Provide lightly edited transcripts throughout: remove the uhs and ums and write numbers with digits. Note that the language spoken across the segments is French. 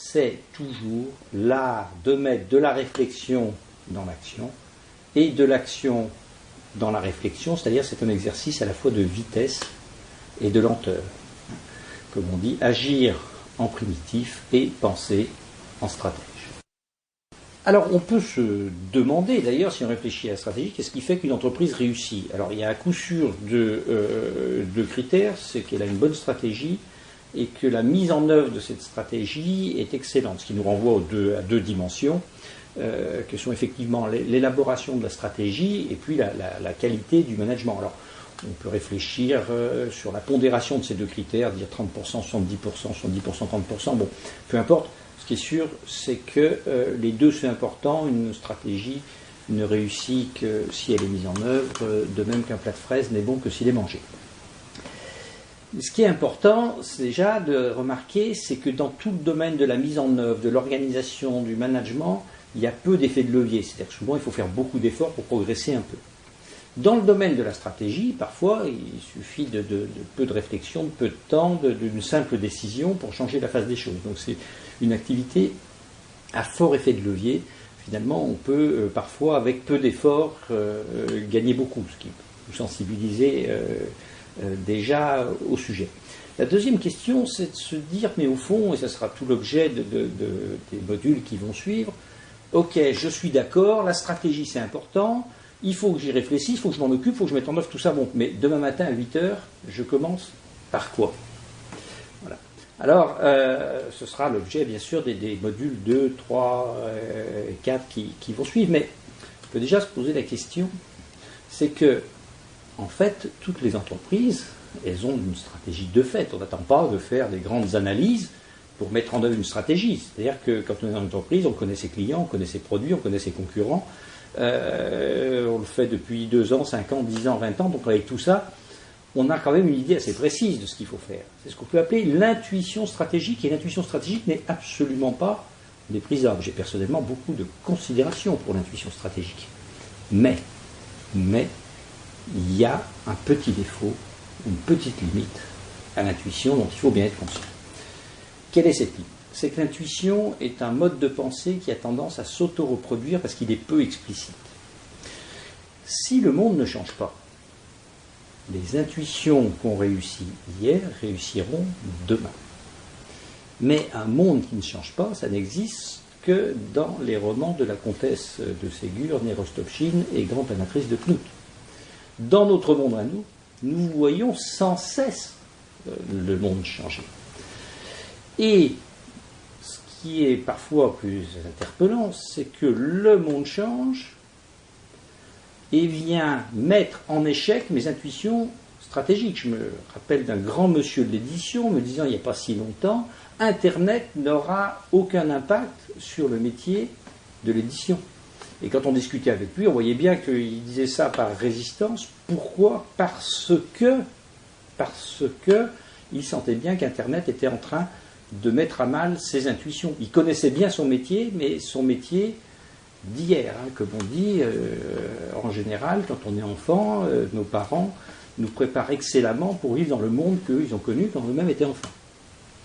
c'est toujours l'art de mettre de la réflexion dans l'action et de l'action dans la réflexion, c'est-à-dire c'est un exercice à la fois de vitesse et de lenteur. Comme on dit, agir en primitif et penser en stratège. Alors on peut se demander d'ailleurs, si on réfléchit à la stratégie, qu'est-ce qui fait qu'une entreprise réussit? Alors il y a un coup sûr de critères, c'est qu'elle a une bonne stratégie et que la mise en œuvre de cette stratégie est excellente, ce qui nous renvoie à deux dimensions, que sont effectivement l'élaboration de la stratégie et puis la qualité du management. Alors on peut réfléchir sur la pondération de ces deux critères, dire 30%, 70%, 70%, 30%, bon, peu importe. Ce qui est sûr, c'est que les deux sont importants. Une stratégie ne réussit que si elle est mise en œuvre, de même qu'un plat de fraises n'est bon que s'il est mangé. Ce qui est important, c'est déjà de remarquer, c'est que dans tout le domaine de la mise en œuvre, de l'organisation, du management, il y a peu d'effets de levier. C'est-à-dire que souvent, il faut faire beaucoup d'efforts pour progresser un peu. Dans le domaine de la stratégie, parfois, il suffit de peu de réflexion, de peu de temps, d'une simple décision pour changer la face des choses. Donc c'est une activité à fort effet de levier. Finalement, on peut parfois, avec peu d'efforts, gagner beaucoup, ce qui peut nous sensibiliser déjà au sujet. La deuxième question, c'est de se dire, mais au fond, et ce sera tout l'objet des modules qui vont suivre, ok, je suis d'accord, la stratégie c'est important, il faut que j'y réfléchisse, il faut que je m'en occupe, il faut que je mette en œuvre tout ça. Bon, mais demain matin à 8h, je commence par quoi? Voilà. Alors, ce sera l'objet, bien sûr, des modules 2, 3, 4 qui vont suivre. Mais on peut déjà se poser la question, c'est que, en fait, toutes les entreprises, elles ont une stratégie de fait. On n'attend pas de faire des grandes analyses pour mettre en œuvre une stratégie. C'est-à-dire que quand on est dans une entreprise, on connaît ses clients, on connaît ses produits, on connaît ses concurrents. On le fait depuis 2 ans, 5 ans, 10 ans, 20 ans, donc avec tout ça, on a quand même une idée assez précise de ce qu'il faut faire. C'est ce qu'on peut appeler l'intuition stratégique, et l'intuition stratégique n'est absolument pas méprisable. J'ai personnellement beaucoup de considération pour l'intuition stratégique. Mais, il y a un petit défaut, une petite limite à l'intuition dont il faut bien être conscient. Quelle est cette limite? C'est que l'intuition est un mode de pensée qui a tendance à s'auto-reproduire parce qu'il est peu explicite. Si le monde ne change pas, les intuitions qu'on réussit hier réussiront demain. Mais un monde qui ne change pas, ça n'existe que dans les romans de la comtesse de Ségur, née Rostopchine et grande amatrice de Knut. Dans notre monde à nous, nous voyons sans cesse le monde changer. Et ce qui est parfois plus interpellant, c'est que le monde change et vient mettre en échec mes intuitions stratégiques. Je me rappelle d'un grand monsieur de l'édition me disant il n'y a pas si longtemps, Internet n'aura aucun impact sur le métier de l'édition. Et quand on discutait avec lui, on voyait bien qu'il disait ça par résistance. Pourquoi? Parce que il sentait bien qu'Internet était en train de mettre à mal ses intuitions. Il connaissait bien son métier, mais son métier d'hier, comme on dit, en général, quand on est enfant, nos parents nous préparent excellemment pour vivre dans le monde qu'eux, ils ont connu quand eux-mêmes étaient enfants.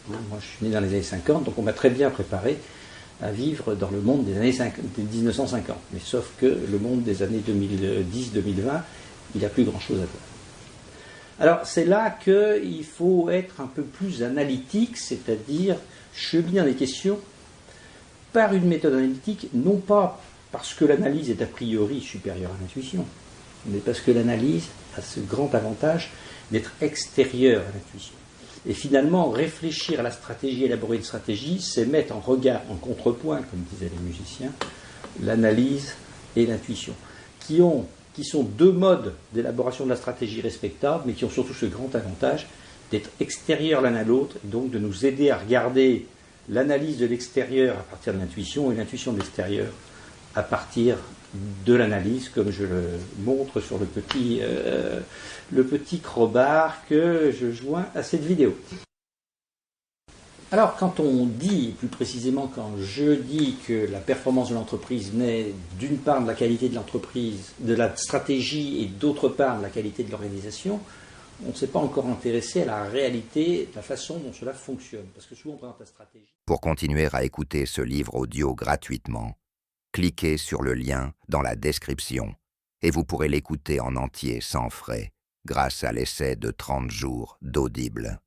Moi, je suis né dans les années 50, donc on m'a très bien préparé à vivre dans le monde des années 1950. Mais sauf que le monde des années 2010-2020, il n'a plus grand-chose à voir. Alors, c'est là qu'il faut être un peu plus analytique, c'est-à-dire cheminer dans les questions par une méthode analytique, non pas parce que l'analyse est a priori supérieure à l'intuition, mais parce que l'analyse a ce grand avantage d'être extérieure à l'intuition. Et finalement, réfléchir à la stratégie, élaborer une stratégie, c'est mettre en regard, en contrepoint, comme disaient les musiciens, l'analyse et l'intuition, qui sont deux modes d'élaboration de la stratégie respectables, mais qui ont surtout ce grand avantage d'être extérieurs l'un à l'autre, et donc de nous aider à regarder l'analyse de l'extérieur à partir de l'intuition et l'intuition de l'extérieur à partir de l'analyse, comme je le montre sur le petit crowbar que je joins à cette vidéo. Alors, quand on dit, plus précisément quand je dis que la performance de l'entreprise naît d'une part de la qualité de l'entreprise, de la stratégie, et d'autre part de la qualité de l'organisation, on ne s'est pas encore intéressé à la réalité, la façon dont cela fonctionne. Parce que souvent on présente la stratégie. Pour continuer à écouter ce livre audio gratuitement, cliquez sur le lien dans la description et vous pourrez l'écouter en entier sans frais grâce à l'essai de 30 jours d'Audible.